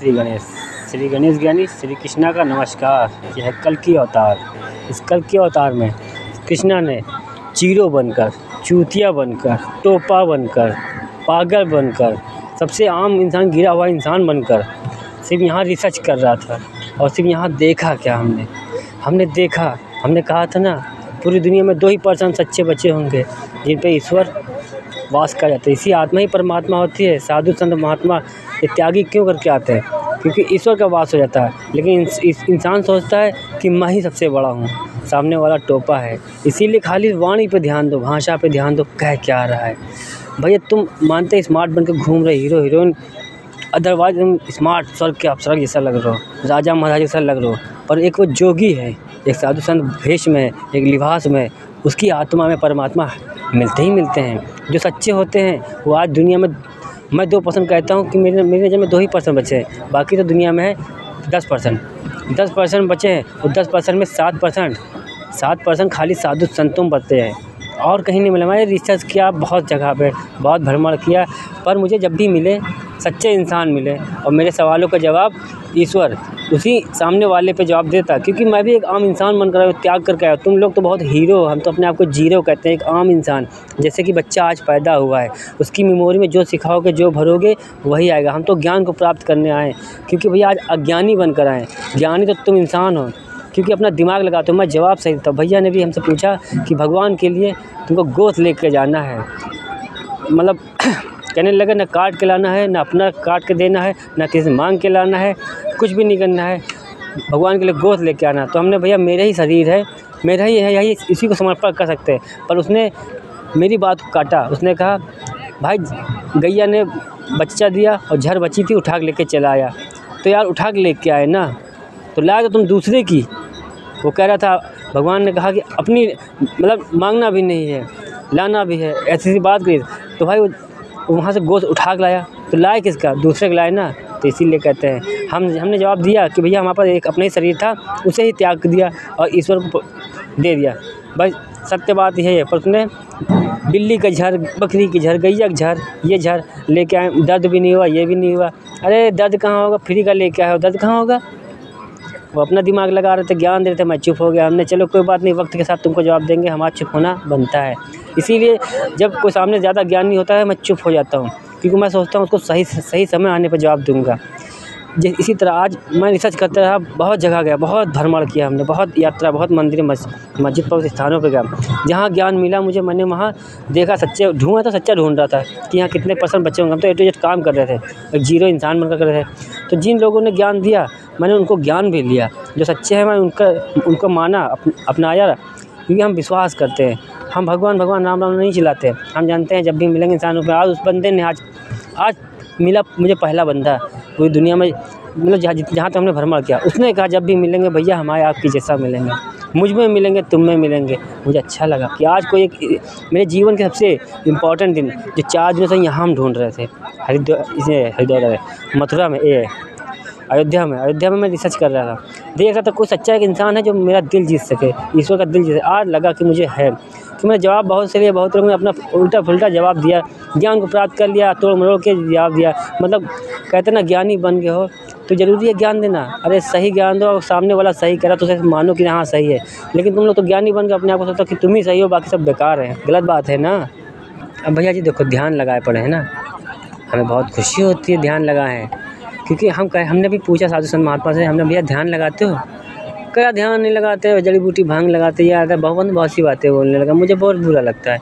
श्री गणेश। श्री गणेश ज्ञानी श्री कृष्णा का नमस्कार। यह कल की अवतार। इस कल के अवतार में कृष्णा ने चीरो बनकर, चूतिया बनकर, टोपा बनकर, पागल बनकर, सबसे आम इंसान, गिरा हुआ इंसान बनकर सिर्फ यहाँ रिसर्च कर रहा था। और सिर्फ यहाँ देखा क्या हमने देखा, हमने कहा था ना, पूरी दुनिया में 2% सच्चे बच्चे होंगे जिन पे ईश्वर वास कर जाता है। इसी आत्मा ही परमात्मा होती है। साधु संत महात्मा ये त्यागी क्यों करके आते हैं? क्योंकि ईश्वर का वास हो जाता है। लेकिन इंसान सोचता है कि मैं ही सबसे बड़ा हूँ, सामने वाला टोपा है। इसीलिए खाली वाणी पे ध्यान दो, भाषा पे ध्यान दो, कह क्या रहा है। भैया तुम मानते स्मार्ट बन के घूम रहे हीरो हीरोइन, अदरवाइज तुम स्मार्ट स्वर्ग के अप्सरा जैसा लग रहे हो, राजा महाराजा जैसा लग रहे हो। पर एक वो जोगी है, एक साधु संत भेष में, एक लिबास में, उसकी आत्मा में परमात्मा मिलते ही मिलते हैं। जो सच्चे होते हैं वो आज दुनिया में, मैं 2% कहता हूँ कि मेरे नज़र में 2% बचे हैं। बाकी तो दुनिया में है 10% बचे हैं। और 10% में 7% खाली साधु संतों बचते हैं, और कहीं नहीं मिला। मैंने रिसर्च किया बहुत जगह पे, बहुत भ्रमण किया, पर मुझे जब भी मिले सच्चे इंसान मिले और मेरे सवालों का जवाब ईश्वर उसी सामने वाले पे जवाब देता। क्योंकि मैं भी एक आम इंसान बनकर आया हूँ, त्याग करके आया हूँ। तुम लोग तो बहुत हीरो, हम तो अपने आप को जीरो कहते हैं। एक आम इंसान, जैसे कि बच्चा आज पैदा हुआ है, उसकी मेमोरी में जो सिखाओगे, जो भरोगे वही आएगा। हम तो ज्ञान को प्राप्त करने आए, क्योंकि भैया आज अज्ञानी बनकर आए। ज्ञानी तो तुम इंसान हो, क्योंकि अपना दिमाग लगाते हो। मैं जवाब सही था। भैया ने भी हमसे पूछा कि भगवान के लिए तुमको गोश्त लेके जाना है, मतलब कहने लगे ना काट के लाना है, ना अपना काट के देना है, ना किसी मांग के लाना है, कुछ भी नहीं करना है, भगवान के लिए गोश्त लेके आना। तो हमने भैया मेरा ही शरीर है, मेरा ही है, यही इसी को समर्पण कर सकते हैं। पर उसने मेरी बात को काटा। उसने कहा भाई गैया ने बच्चा दिया और झर बची थी, उठा के लेके चला आया। तो यार उठा के लेके आए ना, तो लाया तो तुम दूसरे की। वो कह रहा था भगवान ने कहा कि अपनी मतलब मांगना भी नहीं है, लाना भी है, ऐसी सी बात करी। तो भाई वहाँ से गोश्त उठा के लाया, तो लाए किसका? दूसरे का लाए ना। तो इसीलिए कहते हैं हमने जवाब दिया कि भैया हमारे पास एक अपना ही शरीर था, उसे ही त्याग दिया और ईश्वर को दे दिया। भाई सत्य बात यही है। पर उसने बिल्ली का झर, बकरी की झर, गैया का झर, ये झर लेके आए, दर्द भी नहीं हुआ, ये भी नहीं हुआ। अरे दर्द कहाँ होगा, फ्री का लेके आए हो, दर्द कहाँ होगा? वो अपना दिमाग लगा रहे थे, ज्ञान दे रहे थे, मैं चुप हो गया। हमने चलो कोई बात नहीं, वक्त के साथ तुमको जवाब देंगे, हमारा चुप होना बनता है। इसीलिए जब कोई सामने ज़्यादा ज्ञान नहीं होता है, मैं चुप हो जाता हूँ, क्योंकि मैं सोचता हूँ उसको सही समय आने पर जवाब दूँगा। इसी तरह आज मैं रिसर्च करता रहा, बहुत जगह गया, बहुत भ्रमण किया हमने, बहुत यात्रा, बहुत मंदिर मस्जिद पर स्थानों पर गया। जहाँ ज्ञान मिला मुझे, मैंने वहाँ देखा, सच्चे ढूंढा तो सच्चा ढूंढ रहा था कि यहाँ कितने % बच्चे होंगे। हम तो A to Z काम कर रहे थे, एक जीरो इंसान बनकर कर रहे थे। तो जिन लोगों ने ज्ञान दिया, मैंने उनको ज्ञान भी लिया। जो सच्चे हैं मैं उनको माना, अपनाया, क्योंकि हम विश्वास करते हैं। हम भगवान राम नहीं चिल्लाते। हम जानते हैं जब भी मिलेंगे इंसानों पर। आज उस बंदे ने आज मिला मुझे, पहला बंदा पूरी दुनिया में, मतलब जहाँ तक हमने भ्रमण किया, उसने कहा जब भी मिलेंगे भैया हमारे आपकी जैसा मिलेंगे, मुझ में मिलेंगे, तुम में मिलेंगे। मुझे अच्छा लगा कि आज कोई एक मेरे जीवन के सबसे इम्पोर्टेंट दिन, जो 4 दिनों से यहाँ हम ढूंढ रहे थे, हरिद्वार में, मथुरा में, अयोध्या में मैं रिसर्च कर रहा था। देख रहा था कोई सच्चा एक इंसान है जो मेरा दिल जीत सके, ईश्वर का दिल जीत सके। आज लगा कि मुझे है, कि मैंने जवाब बहुत से लिए, बहुत लोगों ने अपना उल्टा फुल्टा जवाब दिया, ज्ञान को प्राप्त कर लिया, तोड़ मरोड़ के जवाब दिया। मतलब कहते ना ज्ञानी बन गए हो तो ज़रूरी है ज्ञान देना। अरे सही ज्ञान दो, और सामने वाला सही कह रहा तो उसे मानो कि हाँ सही है। लेकिन तुम लोग तो ज्ञानी बन के अपने आप को सोचते हो कि तुम ही सही हो, बाकी सब बेकार हैं। गलत बात है ना। अब भैया जी देखो, ध्यान लगाए पड़े हैं ना, हमें बहुत खुशी होती है ध्यान लगाए हैं। क्योंकि हमने भी पूछा साधु संत महात्मा से, हमने भैया ध्यान लगाते हो? क्या ध्यान नहीं लगाते, जड़ी बूटी भांग लगाते, या बहुत सी बातें बोलने लगा। मुझे बहुत बुरा लगता है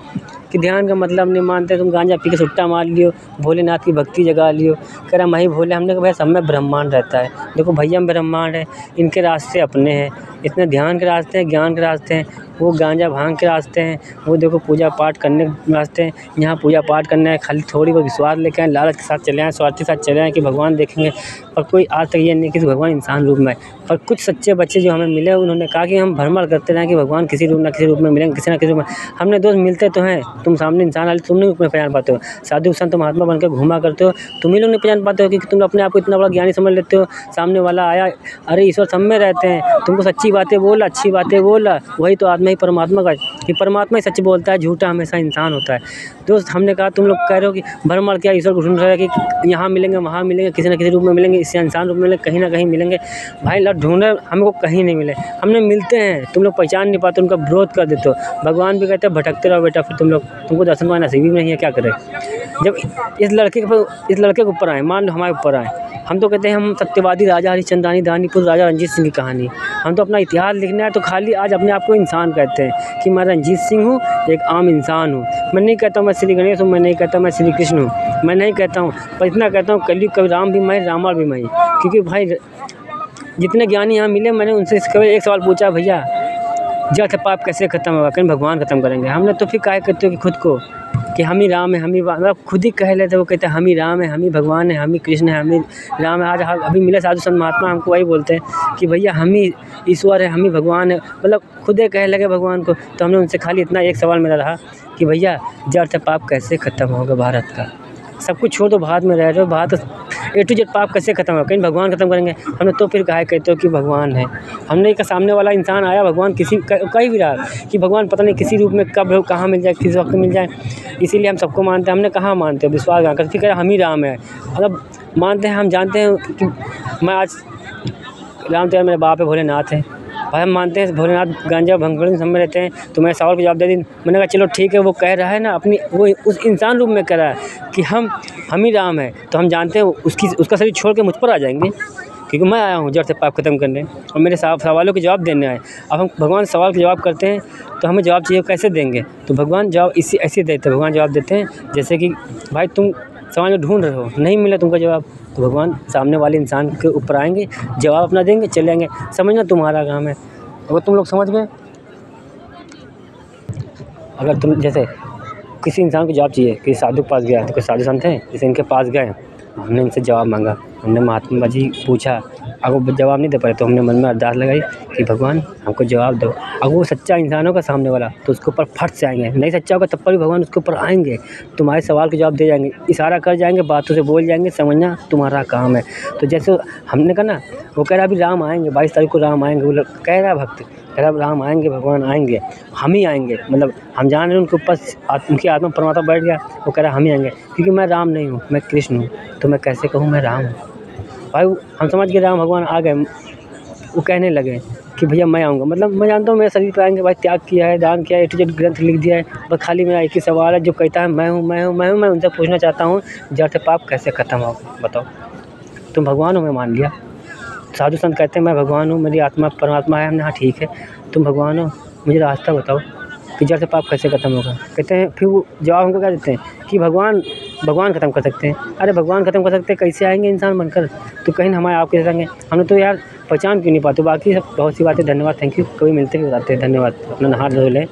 कि ध्यान का मतलब नहीं मानते। तुम गांजा पी के सुट्टा मार लियो, भोलेनाथ की भक्ति जगा लियो, कह रहा मैं ही भोले। हमने कहा भैया सब में ब्रह्मांड रहता है। देखो भैया में ब्रह्मांड है, इनके रास्ते अपने हैं, इतने ध्यान के रास्ते हैं, ज्ञान के रास्ते हैं, वो गांजा भांग के रास्ते हैं, वो देखो पूजा पाठ करने के रास्ते हैं। यहाँ पूजा पाठ करना है, खाली थोड़ी बहुत विश्वास लेके आए, लालच के साथ चले आए, स्वार्थी के साथ चले आए कि भगवान देखेंगे। पर कोई आज तक ये नहीं कि भगवान इंसान रूप में। पर कुछ सच्चे बच्चे जो हमें मिले, उन्होंने कहा कि हम भ्रमण करते रहें कि भगवान किसी रूप ना किसी रूप में मिलेंगे, किसी ना किसी रूप में। हमने दोस्त मिलते तो हैं, तुम सामने इंसान वाले तुम नहीं पहचान पाते हो। साधु संत महात्मा बनकर घूमा करते हो, तुम ही लोग नहीं पहचान पाते हो, क्योंकि तुम अपने आप को इतना बड़ा ज्ञानी समझ लेते हो। सामने वाला आया, अरे ईश्वर सब में रहते हैं, तुमको सच्ची बातें बोला, अच्छी बातें बोला, वही तो आत्मा परमात्मा ही परमात्मा का कि परमात्मा ही सच बोलता है, झूठा हमेशा इंसान होता है। दोस्त हमने कहा तुम लोग कह रहे हो कि भरमार क्या ईश्वर को ढूंढ रहे हैं कि यहाँ मिलेंगे वहाँ मिलेंगे, किसी न किसी रूप में मिलेंगे, इससे इंसान रूप में मिलेंगे, कहीं ना कहीं मिलेंगे। भाई लड़ ढूंढे हमको कहीं नहीं मिले, हमने मिलते हैं, तुम लोग पहचान नहीं पाते, उनका विरोध कर देते हो। भगवान भी कहते हैं भटकते रहो बेटा, फिर तुमको दर्शन पाना नसीब ही नहीं है, क्या करें। जब इस लड़के के ऊपर आए, मान लो हमारे ऊपर आए, हम तो कहते हैं हम सत्यवादी राजा हरिश्चंद्रानी दानीपुर राजा रंजीत सिंह की कहानी, हम तो अपना इतिहास लिखना है तो खाली आज अपने आप को इंसान कहते हैं कि मैं रंजीत सिंह हूँ, एक आम इंसान हूँ। मैं नहीं कहता हूँ मैं श्री गणेश हूँ, मैं नहीं कहता मैं श्री कृष्ण हूँ, मैं नहीं कहता हूँ, पर इतना कहता हूँ कलयुग कभी राम भी मैं, रावण भी मैं। क्योंकि भाई जितने ज्ञानी यहाँ मिले, मैंने उनसे केवल एक सवाल पूछा, भैया जड़ से पाप कैसे खत्म होगा, कहीं भगवान खत्म करेंगे। हमने तो फिर काहे कहते हो कि खुद को कि हम ही राम है, हम ही मतलब खुद ही कह लेते, वो कहते हैं हम ही राम है, हम ही भगवान है, हम ही कृष्ण है, हम ही राम है। आज अभी मिले साधु संत महात्मा हमको वही बोलते हैं कि भैया हम ही ईश्वर है, हम ही भगवान है, मतलब खुद ही कह लगे भगवान को। तो हमने उनसे खाली इतना एक सवाल मेरा रहा कि भैया जड़ से पाप कैसे खत्म होगा भारत का, सब कुछ छोड़ दो, भारत में रह रहे हो, भारत A to Z पाप कैसे खत्म होगा, कहीं भगवान खत्म करेंगे। हमने तो फिर कहा कहते हो कि भगवान है, हमने का सामने वाला इंसान आया, भगवान किसी कहीं भी रहा कि भगवान पता नहीं किसी रूप में कब कहाँ मिल जाए, किस वक्त मिल जाए, इसीलिए हम सबको मानते हैं। हमने कहाँ मानते हो, विश्वास कर फिर कह रहे हम ही राम है, मतलब मानते हैं, हम जानते हैं कि मैं आज राम तो यार मेरे बाप है, भोलेनाथ है भाई, हम मानते हैं भोलेनाथ गांजा भंगड़ी सब में रहते हैं। तो मैं सवाल का जवाब दे दी, मैंने कहा चलो ठीक है, वो कह रहा है ना अपनी, वो उस इंसान रूप में कह रहा है कि हम ही राम है, तो हम जानते हैं उसका शरीर छोड़ के मुझ पर आ जाएंगे, क्योंकि मैं आया हूँ जड़ से पाप खत्म करने और मेरे सवालों के जवाब देने आए। अब हम भगवान सवाल के जवाब करते हैं तो हमें जवाब चाहिए, कैसे देंगे, तो भगवान जवाब ऐसे देते हैं। भगवान जवाब देते हैं जैसे कि भाई तुम सवाल ढूंढ रहे हो, नहीं मिला तुमको जवाब, तो भगवान सामने वाले इंसान के ऊपर आएंगे, जवाब अपना देंगे, चले जाएंगे। समझना तुम्हारा काम है। अगर तुम लोग समझ गए, अगर तुम जैसे किसी इंसान को जवाब चाहिए, किसी साधु के पास गया, तो कोई साधु संत हैं जैसे इनके पास गए, हमने इनसे जवाब मांगा, हमने महात्मा जी पूछा, अगर वो जवाब नहीं दे पाए तो हमने मन में अरदास लगाई कि भगवान हमको जवाब दो। अगर वो सच्चा इंसान होगा सामने वाला तो उसके ऊपर फट से आएंगे, नहीं सच्चा होगा तब पर भी भगवान उसके ऊपर आएंगे, तुम्हारे सवाल के जवाब दे जाएंगे, इशारा कर जाएंगे, बातों से बोल जाएंगे, समझना तुम्हारा काम है। तो जैसे हमने कहा ना, वो कह रहा अभी राम आएंगे, 22 तारीख को राम आएंगे, वो कह रहा भक्त कह रहा राम आएंगे, भगवान आएंगे, हम ही आएंगे, मतलब हम जान रहे हैं उनके ऊपर उनकी आत्मा परमात्मा बैठ गया, वो कह रहा हम ही आएंगे, क्योंकि मैं राम नहीं हूँ, मैं कृष्ण हूँ, तो मैं कैसे कहूँ मैं राम हूँ। भाई हम समझ गए राम भगवान आ गए, वो कहने लगे कि भैया मैं आऊँगा, मतलब मैं जानता हूँ मेरे शरीर पर आएंगे, भाई त्याग किया है, दान किया है, A to Z ग्रंथ लिख दिया है, बस खाली मेरा एक ही सवाल है जो कहता है मैं हूँ मैं हूँ मैं हूँ। मैं उनसे पूछना चाहता हूँ जड़ से पाप कैसे खत्म होगा, बताओ। तुम भगवान हो, मैं मान लिया, साधु संत कहते हैं मैं भगवान हूँ, मेरी आत्मा परमात्मा है, हमने हाँ ठीक है तुम भगवान हो, मुझे रास्ता बताओ कि जड़ से पाप कैसे खत्म होगा। कहते हैं फिर वो जवाब हमको क्या देते हैं कि भगवान ख़त्म कर सकते हैं। अरे भगवान ख़त्म कर सकते हैं, कैसे आएंगे इंसान बनकर, तो कहीं हमारे आपके संगे हमने तो यार पहचान क्यों नहीं पाते। बाकी सब बहुत सी बातें, धन्यवाद, थैंक यू, कभी मिलते भी बताते हैं, धन्यवाद। अपना हाथ धो लें।